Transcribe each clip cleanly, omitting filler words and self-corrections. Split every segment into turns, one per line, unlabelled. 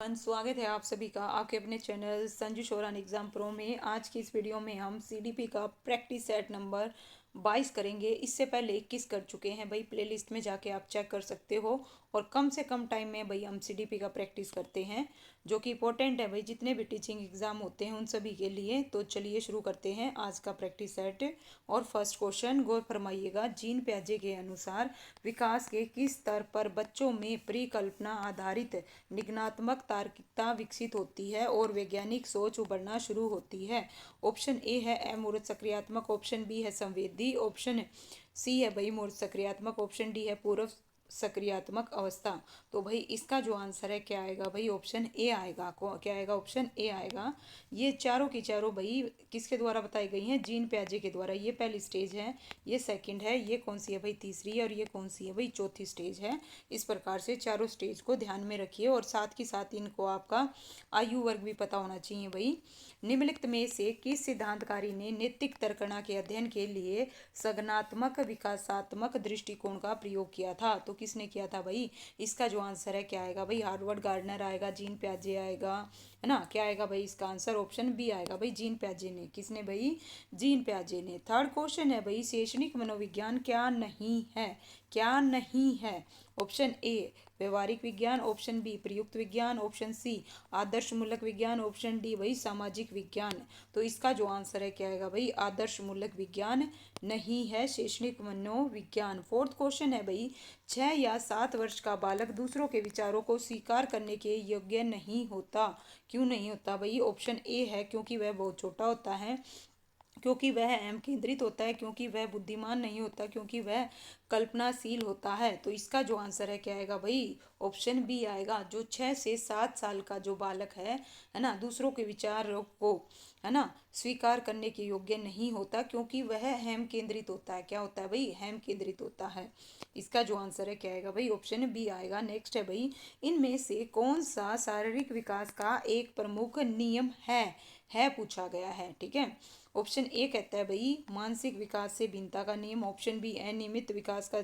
Everyone, स्वागत है आप सभी का आपके अपने channel Sanju Sheoran exam pro में। आज की इस वीडियो में हम सीडीपी का प्रैक्टिस सेट नंबर 22 करेंगे। इससे पहले 21 कर चुके हैं भाई, प्लेलिस्ट में जाके आप चेक कर सकते हो। और कम से कम टाइम में भाई हम सीडीपी का प्रैक्टिस करते हैं, जो कि इंपॉर्टेंट है भाई जितने भी टीचिंग एग्जाम होते हैं उन सभी के लिए। तो चलिए शुरू करते हैं आज का प्रैक्टिस सेट। और फर्स्ट क्वेश्चन गौर फरमाइएगा, जीन पियाजे के अनुसार विकास के किस स्तर पर बच्चों में परिकल्पना आधारित निगनात्मक तार्किकता विकसित होती है और वैज्ञानिक सोच उभरना शुरू होती है। ऑप्शन ए है अमूर्त सक्रियात्मक, ऑप्शन बी है संवेदी, ऑप्शन सी है भाई मूर्त सक्रियात्मक, ऑप्शन डी है पूर्व सक्रियात्मक अवस्था। तो भाई इसका जो आंसर है क्या आएगा भाई, ऑप्शन ए आएगा। क्या आएगा, ऑप्शन ए आएगा। ये चारों की चारों भाई किसके द्वारा बताई गई हैं, जीन पियाजे के द्वारा। ये पहली स्टेज है, ये सेकंड है, ये कौन सी है भाई तीसरी है, और ये कौन सी है भाई चौथी स्टेज है। इस प्रकार से चारों स्टेज को ध्यान में रखिए और साथ ही साथ इनको आपका आयु वर्ग भी पता होना चाहिए भाई। निम्नलिखित में से किस सिद्धांतकारी ने नैतिक तर्कणा के अध्ययन के लिए संज्ञानात्मक विकासात्मक दृष्टिकोण का प्रयोग किया था? तो किसने किया था भाई, इसका जो आंसर है क्या आएगा भाई, हार्वर्ड गार्डनर आएगा, जीन पियाजे आएगा, है ना। क्या आएगा भाई इसका आंसर, ऑप्शन बी आएगा भाई, जीन पियाजे ने। किसने भाई, जीन पियाजे ने। थर्ड क्वेश्चन है भाई, शैक्षणिक मनोविज्ञान क्या नहीं है, क्या नहीं है? ऑप्शन ए व्यवहारिक विज्ञान, ऑप्शन बी प्रयुक्त विज्ञान, ऑप्शन सी आदर्शमूलक विज्ञान, ऑप्शन डी भाई सामाजिक विज्ञान। तो इसका जो आंसर है क्या आएगा भाई, आदर्शमूलक विज्ञान नहीं है, शैक्षणिक मनोविज्ञान। फोर्थ क्वेश्चन है भाई, 6 या 7 वर्ष का बालक दूसरों के विचारों को स्वीकार करने के योग्य नहीं होता। क्यों नहीं होता भाई, ऑप्शन ए है क्योंकि वह बहुत छोटा होता है, क्योंकि वह अहम केंद्रित होता है, क्योंकि वह बुद्धिमान नहीं होता, क्योंकि वह कल्पनाशील होता है। तो इसका जो आंसर है क्या आएगा भाई, ऑप्शन बी आएगा। जो 6 से 7 साल का जो बालक है ना, दूसरों के विचारों को है ना स्वीकार करने के योग्य नहीं होता, क्योंकि वह अहम केंद्रित होता है। क्या होता है भाई, अहम केंद्रित होता है। इसका जो आंसर है क्या आएगा भाई, ऑप्शन बी आएगा। नेक्स्ट है भाई, इनमें से कौन सा शारीरिक विकास का एक प्रमुख नियम है पूछा गया है, ठीक है। ऑप्शन ए कहता है भाई मानसिक विकास से भिन्नता का नियम, ऑप्शन बी अनियमित विकास का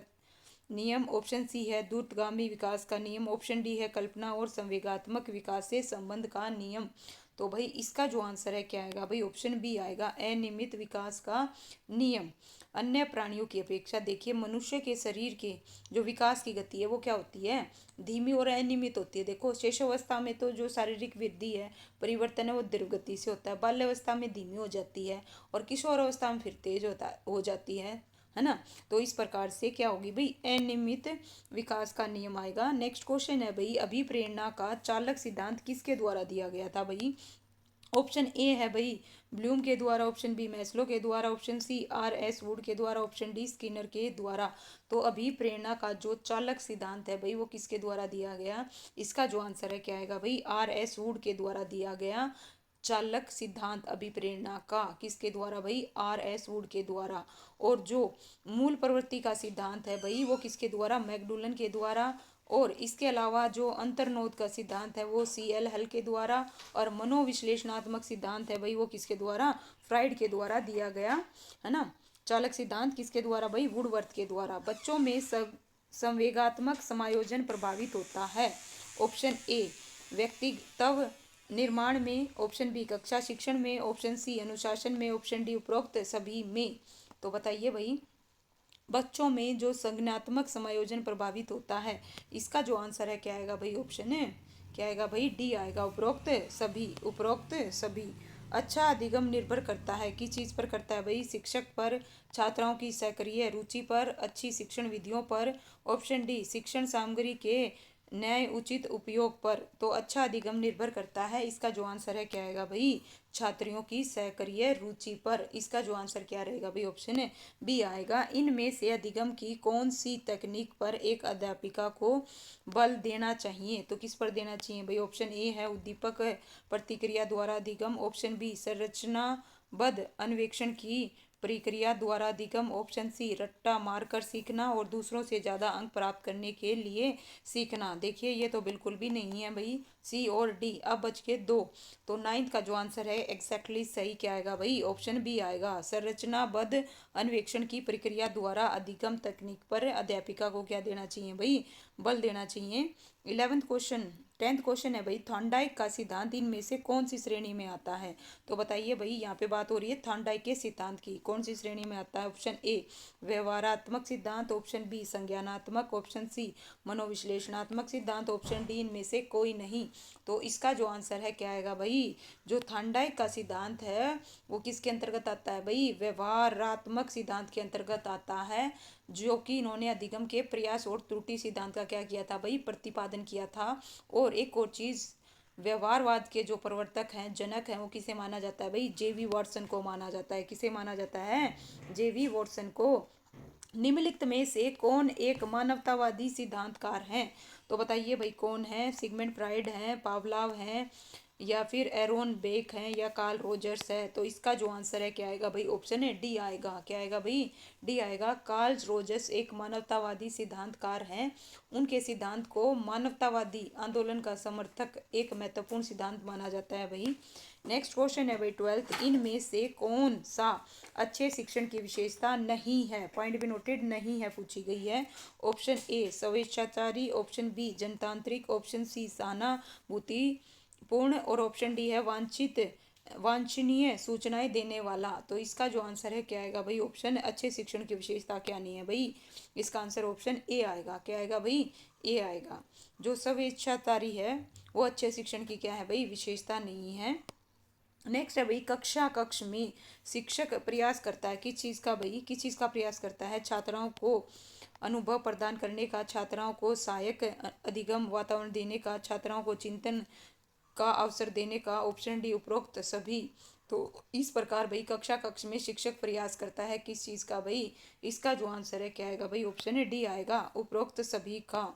नियम, ऑप्शन सी है दूरगामी विकास का नियम, ऑप्शन डी है कल्पना और संवेगात्मक विकास से संबंध का नियम। तो भाई इसका जो आंसर है क्या आएगा भाई, ऑप्शन बी आएगा, अनियमित विकास का नियम। अन्य प्राणियों की अपेक्षा देखिए मनुष्य के शरीर के जो विकास की गति है वो क्या होती है, धीमी और अनियमित होती है। देखो शैशवावस्था में तो जो शारीरिक वृद्धि है परिवर्तन है वो द्रुत गति से होता है, बाल्यावस्था में धीमी हो जाती है और किशोर अवस्था में फिर तेज हो जाती है ना। तो इस प्रकार से क्या होगी भाई, अनियमित विकास का नियम आएगा। नेक्स्ट क्वेश्चन है भाई, अभिप्रेरणा का चालक सिद्धांत किसके द्वारा दिया गया था भाई? ऑप्शन ए है भाई ब्लूम के द्वारा, ऑप्शन बी मैस्लो के द्वारा, option C R S Wood के द्वारा, ऑप्शन डी स्किनर के द्वारा। तो अभिप्रेरणा का जो चालक सिद्धांत है भाई वो किसके द्वारा दिया गया, इसका जो आंसर है क्या आएगा भाई, आर एस वुड के द्वारा दिया गया चालक सिद्धांत अभिप्रेरणा का। किसके द्वारा भाई, आर एस वुड के द्वारा। और जो मूल प्रवृत्ति का सिद्धांत है भाई वो किसके द्वारा, मैकडुलन के द्वारा। और इसके अलावा जो अंतर्नोद का सिद्धांत है वो सी एल हल के द्वारा। और मनोविश्लेषणात्मक सिद्धांत है भाई वो किसके द्वारा, फ्राइड के द्वारा दिया गया, है ना। चालक सिद्धांत किसके द्वारा भाई, वुडवर्थ के द्वारा। बच्चों में संवेगात्मक समायोजन प्रभावित होता है, ऑप्शन ए व्यक्तित्व निर्माण में, ऑप्शन बी कक्षा शिक्षण में, ऑप्शन सी अनुशासन में, ऑप्शन डी उपरोक्त सभी में। तो बताइए भाई बच्चों में जो संज्ञानात्मक समायोजन प्रभावित होता है, इसका जो आंसर है क्या आएगा भाई, ऑप्शन है क्या आएगा भाई, डी आएगा, उपरोक्त सभी, उपरोक्त सभी। अच्छा अधिगम निर्भर करता है किस चीज़ पर करता है भाई, शिक्षक पर, छात्राओं की सक्रिय रुचि पर, अच्छी शिक्षण विधियों पर, ऑप्शन डी शिक्षण सामग्री के न्याय उचित उपयोग पर। तो अच्छा अधिगम निर्भर करता है, इसका जो आंसर है क्या आएगा भाई, छात्रियों की सक्रिय रुचि पर। इसका जो आंसर क्या रहेगा भाई, ऑप्शन है बी आएगा। इनमें से अधिगम की कौन सी तकनीक पर एक अध्यापिका को बल देना चाहिए? तो किस पर देना चाहिए भाई, ऑप्शन ए है उद्दीपक प्रतिक्रिया द्वारा अधिगम, ऑप्शन बी संरचनाबद्ध अन्वेषण की प्रक्रिया द्वारा अधिगम, ऑप्शन सी रट्टा मारकर सीखना और दूसरों से ज़्यादा अंक प्राप्त करने के लिए सीखना। देखिए ये तो बिल्कुल भी नहीं है भाई, सी और डी। अब बच के दो, तो नाइन्थ का जो आंसर है एग्जैक्टली सही क्या आएगा भाई, ऑप्शन बी आएगा, संरचनाबद्ध अन्वेषण की प्रक्रिया द्वारा अधिगम तकनीक पर अध्यापिका को क्या देना चाहिए भाई, बल देना चाहिए। 11th क्वेश्चन, 10th क्वेश्चन है भाई, थॉर्नडाइक का सिद्धांत इनमें से कौन सी श्रेणी में आता है? तो बताइए भाई, यहाँ पे बात हो रही है थॉर्नडाइक के सिद्धांत की, कौन सी श्रेणी में आता है? ऑप्शन ए व्यवहारात्मक सिद्धांत, ऑप्शन बी संज्ञानात्मक, ऑप्शन सी मनोविश्लेषणात्मक सिद्धांत, ऑप्शन डी इनमें से कोई नहीं। तो इसका जो आंसर है क्या आएगा भाई? जो थॉर्नडाइक का सिद्धांत है वो किसके अंतर्गत आता है भाई? व्यवहारात्मक सिद्धांत के अंतर्गत आता है, जो कि इन्होंने अधिगम के प्रयास और त्रुटि सिद्धांत का क्या किया था भाई? प्रतिपादन किया था। और एक और चीज, व्यवहारवाद के जो प्रवर्तक हैं, जनक हैं, वो किसे माना जाता है भाई? जेवी वॉटसन को माना जाता है। किसे माना जाता है? जेवी वॉटसन को। निम्नलिखित में से कौन एक मानवतावादी सिद्धांतकार हैं? तो बताइए भाई, कौन है? सिगमंड फ्राइड हैं, पावलाव हैं, या फिर एरोन बेक हैं, या कार्ल रोजर्स है? तो इसका जो आंसर है क्या आएगा भाई? ऑप्शन है डी आएगा। क्या आएगा भाई? डी आएगा। कार्ल रोजर्स एक मानवतावादी सिद्धांतकार हैं। उनके सिद्धांत को मानवतावादी आंदोलन का समर्थक एक महत्वपूर्ण सिद्धांत माना जाता है भाई। नेक्स्ट क्वेश्चन है भाई 12th, इनमें से कौन सा अच्छे शिक्षण की विशेषता नहीं है? पॉइंट भी नोटेड, नहीं है पूछी गई है। ऑप्शन ए स्वेच्छाचारी, ऑप्शन बी जनतांत्रिक, ऑप्शन सी सहानुभूति पूर्ण, और ऑप्शन डी है वांछनीय सूचनाएं देने वाला। तो इसका जो आंसर है क्या आएगा भाई? ऑप्शन अच्छे शिक्षण की विशेषता क्या नहीं है भाई? इसका आंसर ऑप्शन ए आएगा। क्या आएगा भाई? ए आएगा। जो स्वेच्छाचारी है वो अच्छे शिक्षण की क्या है भाई? विशेषता नहीं है। नेक्स्ट है भाई, कक्ष में शिक्षक प्रयास करता है किस चीज़ का भाई? किस चीज़ का प्रयास करता है? छात्राओं को अनुभव प्रदान करने का, छात्राओं को सहायक अधिगम वातावरण देने का, छात्राओं को चिंतन का अवसर देने का, ऑप्शन डी उपरोक्त सभी। तो इस प्रकार भाई कक्ष में शिक्षक प्रयास करता है किस चीज़ का भाई? इसका जो आंसर है क्या आएगा भाई? ऑप्शन डी आएगा, उपरोक्त सभी का।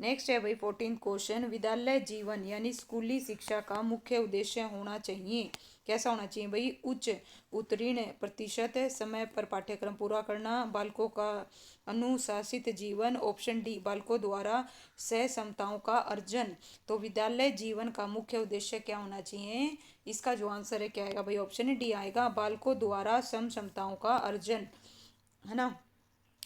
नेक्स्ट है भाई 14th क्वेश्चन, विद्यालय जीवन यानी स्कूली शिक्षा का मुख्य उद्देश्य होना चाहिए, कैसा होना चाहिए भाई? उच्च उत्तीर्ण प्रतिशत, समय पर पाठ्यक्रम पूरा करना, बालकों का अनुशासित जीवन, ऑप्शन डी बालकों द्वारा सह क्षमताओं का अर्जन। तो विद्यालय जीवन का मुख्य उद्देश्य क्या होना चाहिए? इसका जो आंसर है क्या आएगा भाई? ऑप्शन डी आएगा, बालकों द्वारा सम क्षमताओं का अर्जन, है ना?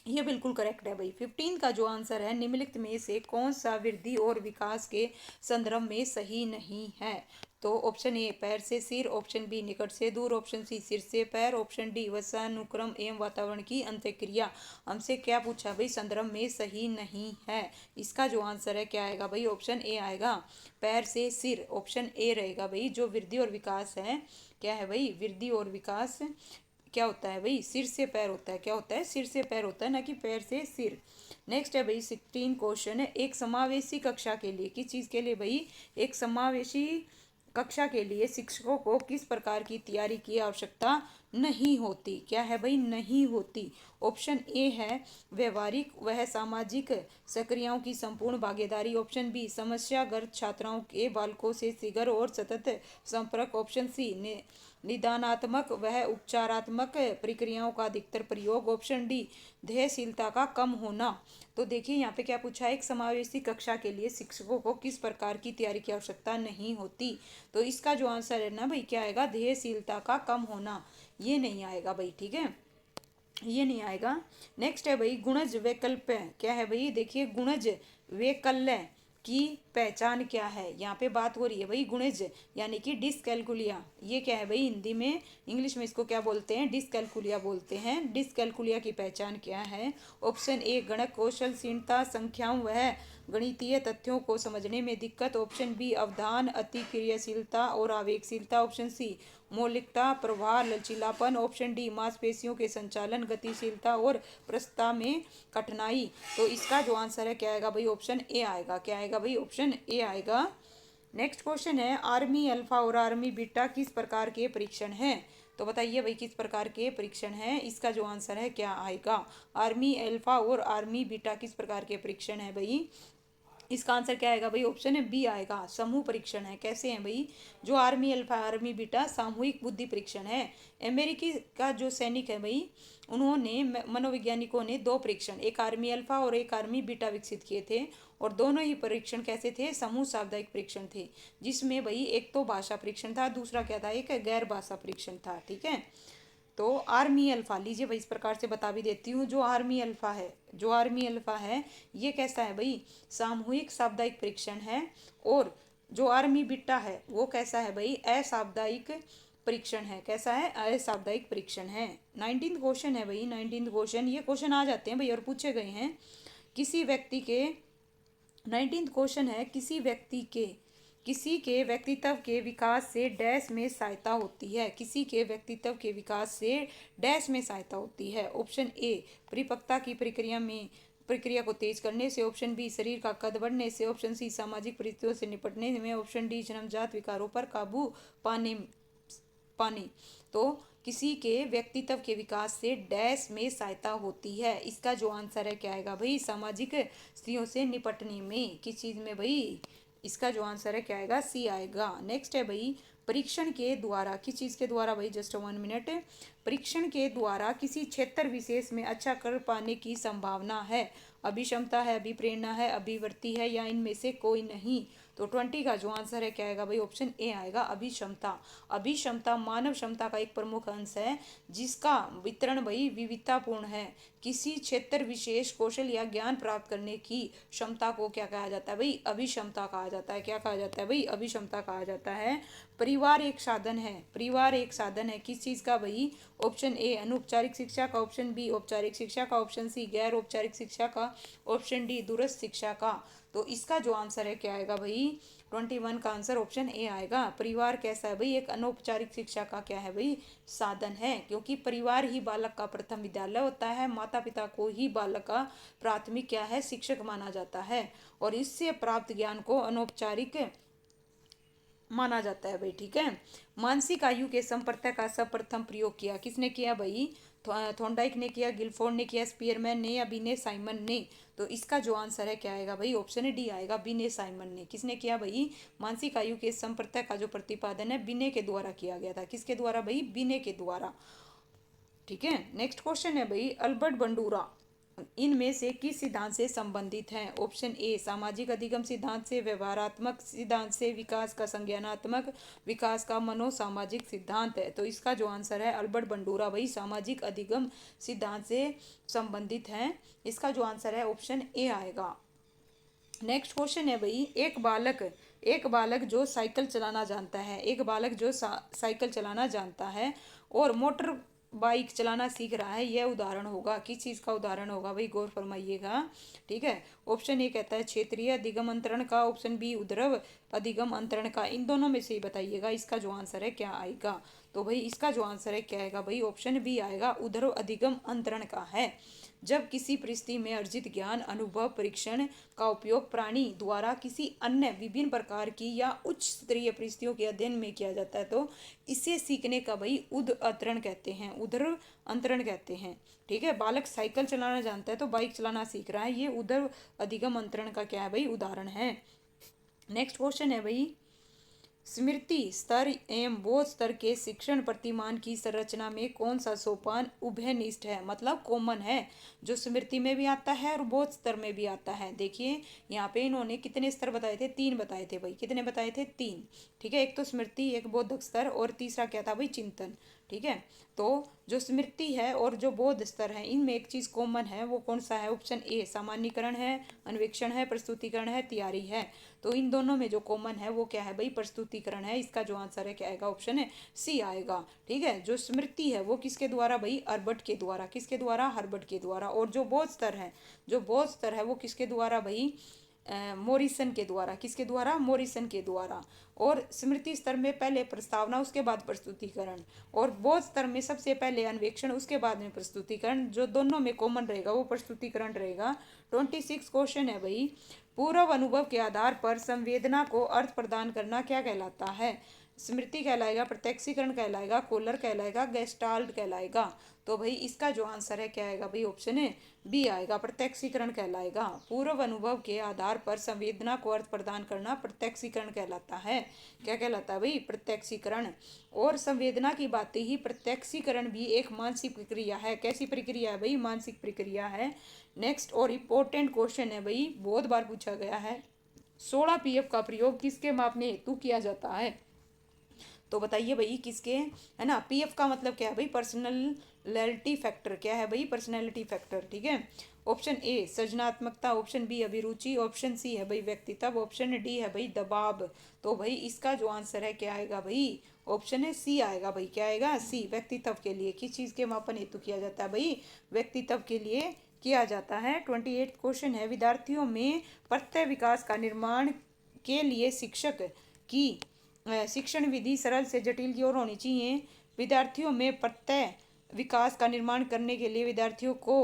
ये बिल्कुल करेक्ट है भाई। 15 का जो आंसर है, निम्नलिखित में से कौन सा वृद्धि और विकास के संदर्भ में सही नहीं है? तो ऑप्शन ए पैर से सिर, ऑप्शन बी निकट से दूर, ऑप्शन सी सिर से पैर, ऑप्शन डी वंशानुक्रम एवं वातावरण की अंतःक्रिया। हमसे क्या पूछा भाई? संदर्भ में सही नहीं है। इसका जो आंसर है क्या आएगा भाई? ऑप्शन ए आएगा, पैर से सिर। ऑप्शन ए रहेगा भाई। जो वृद्धि और विकास है, क्या है भाई? वृद्धि और विकास क्या होता है भाई? सिर से पैर होता है। क्या होता है? सिर से पैर होता है, ना कि पैर से सिर। नेक्स्ट है भाई 16 क्वेश्चन है, एक समावेशी कक्षा के लिए, किस चीज़ के लिए भाई? एक समावेशी कक्षा के लिए शिक्षकों को किस प्रकार की तैयारी की आवश्यकता नहीं होती? क्या है भाई? नहीं होती। ऑप्शन ए है व्यवहारिक वह सामाजिक सक्रियाओं की संपूर्ण भागीदारी, ऑप्शन बी समस्याग्रस्त छात्राओं के बालकों से शीघ्र और सतत संपर्क, ऑप्शन सी निदानात्मक वह उपचारात्मक प्रक्रियाओं का अधिकतर प्रयोग, ऑप्शन डी ध्येयशीलता का कम होना। तो देखिए यहाँ पे क्या पूछा है? एक समावेशी कक्षा के लिए शिक्षकों को किस प्रकार की तैयारी की आवश्यकता नहीं होती? तो इसका जो आंसर है ना भाई, क्या आएगा? ध्येयशीलता का कम होना। ये नहीं आएगा भाई, ठीक है, ये नहीं आएगा। नेक्स्ट है भाई गुणज वैकल्प्य, क्या है भाई? देखिए गुणज वैकल्य की पहचान क्या है? यहाँ पे बात हो रही है भाई गुणज यानी कि डिसकैलकुलिया। ये क्या है भाई? हिंदी में, इंग्लिश में इसको क्या बोलते हैं? डिसकैलकुलिया बोलते हैं। डिसकैलकुलिया की पहचान क्या है? ऑप्शन ए गणक कौशलहीनता, संख्याओं वह गणितीय तथ्यों को समझने में दिक्कत, ऑप्शन बी अवधान अतिक्रियाशीलता और आवेगशीलता, ऑप्शन सी मौलिकता प्रवाह लचीलापन, ऑप्शन डी मांसपेशियों के संचालन गतिशीलता और प्रस्तुतता में कठिनाई। तो इसका जो आंसर है क्या आएगा भाई? ऑप्शन ए आएगा। क्या आएगा भाई? ऑप्शन ए आएगा। नेक्स्ट क्वेश्चन है, आर्मी अल्फा और आर्मी बीटा किस प्रकार के परीक्षण हैं? तो बताइए भाई किस प्रकार के परीक्षण हैं? इसका जो आंसर है क्या आएगा? आर्मी अल्फा और आर्मी बीटा किस प्रकार के परीक्षण है भाई? इसका आंसर क्या आएगा भाई? ऑप्शन है बी आएगा, समूह परीक्षण है। कैसे हैं भाई? जो आर्मी अल्फा आर्मी बीटा सामूहिक बुद्धि परीक्षण है। अमेरिकी का जो सैनिक है भाई, उन्होंने मनोवैज्ञानिकों ने दो परीक्षण, एक आर्मी अल्फा और एक आर्मी बीटा विकसित किए थे, और दोनों ही परीक्षण कैसे थे? समूह सामुदायिक परीक्षण थे, जिसमें भाई एक तो भाषा परीक्षण था, दूसरा क्या था? एक गैर भाषा परीक्षण था, ठीक है। तो आर्मी अल्फा, लीजिए भाई इस प्रकार से बता भी देती हूँ। जो आर्मी अल्फा है, जो आर्मी अल्फा है ये कैसा है भाई, सामूहिक साप्ताहिक परीक्षण है। और जो आर्मी बिट्टा है वो कैसा है भाई, असाप्ताहिक परीक्षण है। कैसा है, असाप्ताहिक परीक्षण है। 19th क्वेश्चन है भाई, 19th क्वेश्चन, ये क्वेश्चन आ जाते हैं भाई और पूछे गए हैं। किसी व्यक्ति के 19th क्वेश्चन है, किसी के व्यक्तित्व के विकास से डैश में सहायता होती है। किसी के व्यक्तित्व के विकास से डैश में सहायता होती है। ऑप्शन ए, परिपक्वता की प्रक्रिया को तेज करने से। ऑप्शन बी, शरीर का कद बढ़ने से। ऑप्शन सी, सामाजिक परिस्थितियों से निपटने में। ऑप्शन डी, जन्मजात विकारों पर काबू पाने पाने तो किसी के व्यक्तित्व के विकास से डैश में सहायता होती है। इसका जो आंसर है क्या आएगा भाई, सामाजिक स्थितियों से निपटने में। किस चीज में भाई, इसका जो आंसर है क्या आएगा, सी आएगा। नेक्स्ट है भाई, परीक्षण के द्वारा, किस चीज के द्वारा भाई, जस्ट 1 मिनट। परीक्षण के द्वारा किसी क्षेत्र विशेष में अच्छा कर पाने की संभावना है। अभिक्षमता है, अभिप्रेरणा है, अभिवृत्ति है, या इनमें से कोई नहीं। तो 20 का जो आंसर है क्या आएगा भाई, ऑप्शन ए आएगा, अभिक्षमता। अभिक्षमता मानव क्षमता का एक प्रमुख अंश है जिसका वितरण भाई विविधतापूर्ण है। किसी क्षेत्र विशेष कौशल या ज्ञान प्राप्त करने की क्षमता को क्या कहा जाता है भाई, अभिक्षमता कहा जाता है। क्या कहा जाता है भाई, अभिक्षमता कहा जाता है। परिवार एक साधन है, परिवार एक साधन है किस चीज का भाई, ऑप्शन ए, अनौपचारिक शिक्षा का। ऑप्शन बी, औपचारिक शिक्षा का। ऑप्शन सी, गैर औपचारिक शिक्षा का। ऑप्शन डी, दूरस्थ शिक्षा का। तो इसका जो आंसर है क्या आएगा भाई, 21 का आंसर ऑप्शन ए आएगा। परिवार कैसा है भाई, एक अनौपचारिक शिक्षा का क्या है भाई, साधन है। क्योंकि परिवार ही बालक का प्रथम विद्यालय होता है। माता पिता को ही बालक का प्राथमिक क्या है, शिक्षक माना जाता है। और इससे प्राप्त ज्ञान को अनौपचारिक माना जाता है भाई। ठीक है, मानसिक आयु के संपर्क का सर्वप्रथम प्रयोग किया, किसने किया भाई, थॉर्नडाइक ने किया, गिलफोर्ड ने किया, स्पीयरमैन ने, या बिने साइमन ने। तो इसका जो आंसर है क्या आएगा भाई, ऑप्शन डी आएगा, बिने साइमन ने। किसने किया भाई, मानसिक आयु के संपर्क का जो प्रतिपादन है बिने के द्वारा किया गया था। किसके द्वारा भाई, बिने के द्वारा। ठीक है, नेक्स्ट क्वेश्चन है भाई, अल्बर्ट बंडूरा इनमें से किस सिद्धांत से संबंधित हैं। ऑप्शन ए, सामाजिक अधिगम सिद्धांत से, व्यवहारात्मक सिद्धांत से, विकास का संज्ञानात्मक, विकास का मनोसामाजिक सिद्धांत है। तो इसका जो आंसर है अल्बर्ट बंडूरा भाई सामाजिक अधिगम सिद्धांत से संबंधित हैं। इसका जो आंसर है ऑप्शन ए आएगा। नेक्स्ट क्वेश्चन है भाई, एक बालक जो साइकिल चलाना जानता है, एक बालक जो साइकिल चलाना जानता है और मोटर बाइक चलाना सीख रहा है, यह उदाहरण होगा, किस चीज़ का उदाहरण होगा भाई, गौर फरमाइएगा। ठीक है, ऑप्शन ए कहता है क्षेत्रीय अधिगम अंतरण का। ऑप्शन बी, उद्रव अधिगम अंतरण का। इन दोनों में से ही बताइएगा इसका जो आंसर है क्या आएगा। तो भाई इसका जो आंसर है क्या आएगा भाई, ऑप्शन बी आएगा, उद्रव अधिगम अंतरण का है। जब किसी परिस्थिति में अर्जित ज्ञान, अनुभव, परीक्षण का उपयोग प्राणी द्वारा किसी अन्य विभिन्न प्रकार की या उच्च स्तरीय परिस्थितियों के अध्ययन में किया जाता है तो इसे सीखने का भाई उद्अंतरण कहते हैं, उद्र अंतरण कहते हैं। ठीक है, बालक साइकिल चलाना जानता है तो बाइक चलाना सीख रहा है, ये उद्र अधिगम अंतरण का क्या है भाई, उदाहरण है। नेक्स्ट क्वेश्चन है भाई, स्मृति स्तर एवं बोध स्तर के शिक्षण प्रतिमान की संरचना में कौन सा सोपान उभयनिष्ठ है, मतलब कॉमन है, जो स्मृति में भी आता है और बोध स्तर में भी आता है। देखिए यहाँ पे इन्होंने कितने स्तर बताए थे, 3 बताए थे भाई, कितने बताए थे, 3। ठीक है, एक तो स्मृति, एक बोधक स्तर और तीसरा क्या था भाई, चिंतन। ठीक है, तो जो स्मृति है और जो बोध स्तर है इनमें एक चीज कॉमन है, वो कौन सा है, ऑप्शन ए, सामान्यीकरण है, अन्वेक्षण है, प्रस्तुतिकरण है, तैयारी है। तो इन दोनों में जो कॉमन है वो क्या है भाई, प्रस्तुतिकरण है। इसका जो आंसर है क्या आएगा, ऑप्शन है सी आएगा। ठीक है, जो स्मृति है वो किसके द्वारा भाई, हर्बर्ट के द्वारा, किसके द्वारा, हर्बर्ट के द्वारा। और जो बोध स्तर है, जो बोध स्तर है वो किसके द्वारा भाई, मोरिसन के द्वारा, किसके द्वारा, मोरिसन के द्वारा। और स्मृति स्तर में पहले प्रस्तावना, उसके बाद प्रस्तुतिकरण, और बोध स्तर में सबसे पहले अन्वेक्षण, उसके बाद में प्रस्तुतिकरण। जो दोनों में कॉमन रहेगा वो प्रस्तुतिकरण रहेगा। 26 क्वेश्चन है भाई, पूर्व अनुभव के आधार पर संवेदना को अर्थ प्रदान करना क्या कहलाता है। स्मृति कहलाएगा, प्रत्यक्षीकरण कहलाएगा, कोलर कहलाएगा, गेस्टाल्ट कहलाएगा। तो भाई इसका जो आंसर है क्या आएगा भाई, ऑप्शन है बी आएगा, प्रत्यक्षीकरण कहलाएगा। पूर्व अनुभव के आधार पर संवेदना को अर्थ प्रदान करना प्रत्यक्षीकरण कहलाता है। क्या कहलाता है भाई, प्रत्यक्षीकरण। और संवेदना की बातें ही, प्रत्यक्षीकरण भी एक मानसिक प्रक्रिया है। कैसी प्रक्रिया है भाई, मानसिक प्रक्रिया है। नेक्स्ट और इम्पोर्टेंट क्वेश्चन है भाई, बहुत बार पूछा गया है, 16 पीएफ का प्रयोग किसके मापने हेतु किया जाता है। तो बताइए भाई किसके, है ना। पीएफ का मतलब क्या है भाई, पर्सनैलिटी फैक्टर। क्या है भाई, पर्सनैलिटी फैक्टर, ठीक है। ऑप्शन ए सृजनात्मकता, ऑप्शन बी अभिरुचि, ऑप्शन सी है भाई व्यक्तित्व, ऑप्शन डी है भाई दबाव। तो भाई इसका जो आंसर है क्या आएगा भाई, ऑप्शन है सी आएगा भाई। क्या आएगा, सी। व्यक्तित्व के लिए किस चीज़ के मापन हेतु किया जाता है भाई, व्यक्तित्व के लिए किया जाता है। 28 क्वेश्चन है, विद्यार्थियों में प्रत्यय विकास का निर्माण के लिए शिक्षक की शिक्षण विधि सरल से जटिल की ओर होनी चाहिए। विद्यार्थियों में प्रत्यय विकास का निर्माण करने के लिए विद्यार्थियों को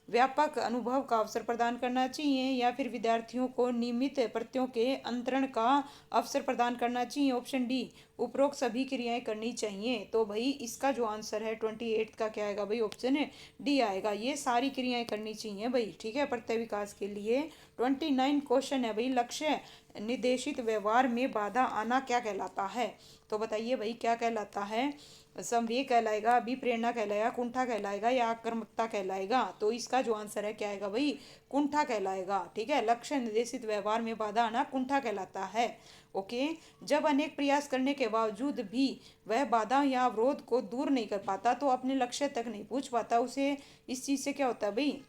व्यापक अनुभव का अवसर प्रदान करना चाहिए, या फिर विद्यार्थियों को नियमित प्रत्ययों के अंतरण का अवसर प्रदान करना चाहिए। ऑप्शन डी उपरोक्त सभी क्रियाएं करनी चाहिए। तो भाई इसका जो आंसर है 28 का क्या आएगा भाई, ऑप्शन डी आएगा। ये सारी क्रियाएं करनी चाहिए भाई, ठीक है, प्रत्यय विकास के लिए। 29 क्वेश्चन है भाई, लक्ष्य निर्देशित व्यवहार में बाधा आना क्या कहलाता है। तो बताइए भाई क्या कहलाता है, संवेग कहलाएगा, अभिप्रेरणा कहलाएगा, कुंठा कहलाएगा, या आक्रामकता कहलाएगा। तो इसका जो आंसर है क्या आएगा भाई, कुंठा कहलाएगा, ठीक है। लक्ष्य निर्देशित व्यवहार में बाधा आना कुंठा कहलाता है। ओके। जब अनेक प्रयास करने के बावजूद भी वह बाधा या अवरोध को दूर नहीं कर पाता, तो अपने लक्ष्य तक नहीं पहुंच पाता, उसे इस चीज से क्या होता है भाई,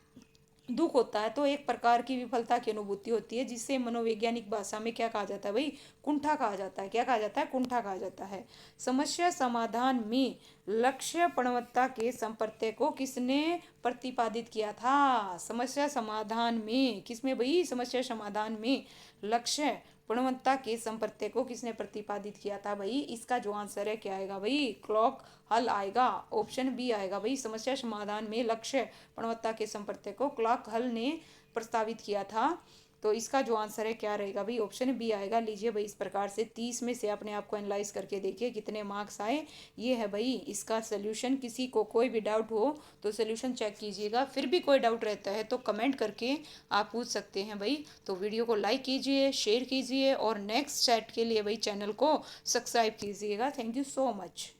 दुख होता है। तो एक प्रकार की विफलता की अनुभूति होती है, जिसे मनोवैज्ञानिक भाषा में क्या कहा जाता है भाई, कुंठा कहा जाता है। क्या कहा जाता है, कुंठा कहा जाता है। समस्या समाधान में लक्ष्य गुणवत्ता के संप्रत्यय को किसने प्रतिपादित किया था। समस्या समाधान में किसमें भाई, समस्या समाधान में लक्ष्य गुणवत्ता के संप्रत्यय को किसने प्रतिपादित किया था भाई। इसका जो आंसर है क्या आएगा भाई, क्लॉक हल आएगा। ऑप्शन बी आएगा भाई, समस्या समाधान में लक्ष्य गुणवत्ता के संप्रत्यय को क्लॉक हल ने प्रस्तावित किया था। तो इसका जो आंसर है क्या रहेगा भाई, ऑप्शन बी आएगा। लीजिए भाई इस प्रकार से 30 में से अपने आप को एनालाइज करके देखिए कितने मार्क्स आए। ये है भाई इसका सोल्यूशन। किसी को कोई भी डाउट हो तो सोल्यूशन चेक कीजिएगा, फिर भी कोई डाउट रहता है तो कमेंट करके आप पूछ सकते हैं भाई। तो वीडियो को लाइक कीजिए, शेयर कीजिए, और नेक्स्ट चैट के लिए भाई चैनल को सब्सक्राइब कीजिएगा। Thank you so much.